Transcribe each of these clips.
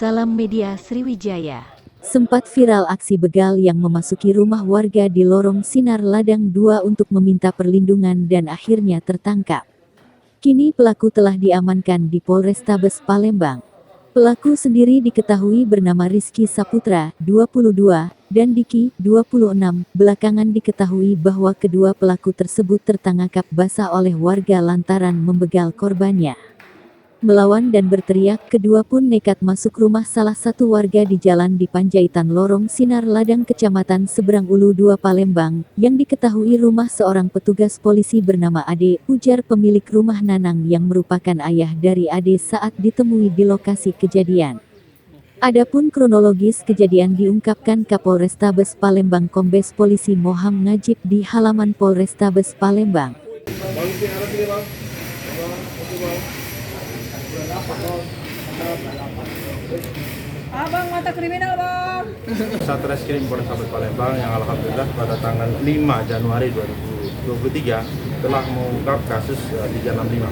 Salam Media Sriwijaya. Sempat viral aksi begal yang memasuki rumah warga di Lorong Sinar Ladang 2 untuk meminta perlindungan dan akhirnya tertangkap. Kini pelaku telah diamankan di Polrestabes Palembang. Pelaku sendiri diketahui bernama Rizky Saputra, 22, dan Diki, 26. Belakangan diketahui bahwa kedua pelaku tersebut tertangkap basah oleh warga lantaran membegal korbannya. Melawan dan berteriak, kedua pun nekat masuk rumah salah satu warga di Jalan di Panjaitan Lorong Sinar Ladang Kecamatan Seberang Ulu 2 Palembang, yang diketahui rumah seorang petugas polisi bernama Ade, ujar pemilik rumah Nanang yang merupakan ayah dari Ade saat ditemui di lokasi kejadian. Adapun kronologis kejadian diungkapkan Kapolrestabes Palembang Kombes Polisi Moham Najib di halaman Polrestabes Palembang. Abang mata kriminal bang. Satreskrim Polrestabes Palembang yang alhamdulillah pada tanggal 5 Januari 2023 telah mengungkap kasus di Jalan 5,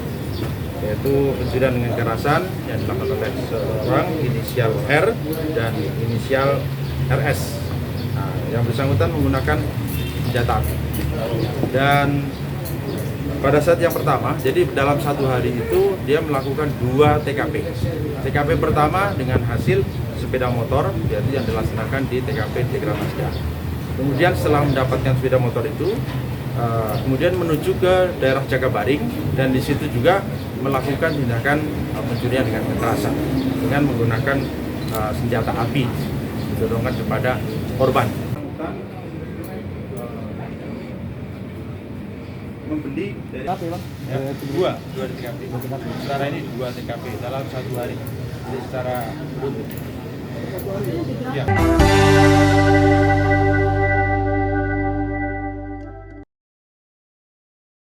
yaitu pencurian dengan kekerasan yang dilakukan oleh seorang inisial R dan inisial RS. Nah, yang bersangkutan menggunakan senjata api. Dan pada saat yang pertama, jadi dalam satu hari itu dia melakukan 2 TKP. TKP pertama dengan hasil sepeda motor, yaitu yang dilaksanakan di TKP Tegramasda. Kemudian setelah mendapatkan sepeda motor itu, kemudian menuju ke daerah Jagabaring dan di situ juga melakukan tindakan pencurian dengan kekerasan dengan menggunakan senjata api didorongkan kepada korban. Membeli dari dua TKP. Secara ini 2 TKP dalam satu hari. Jadi secara rutin. Ya.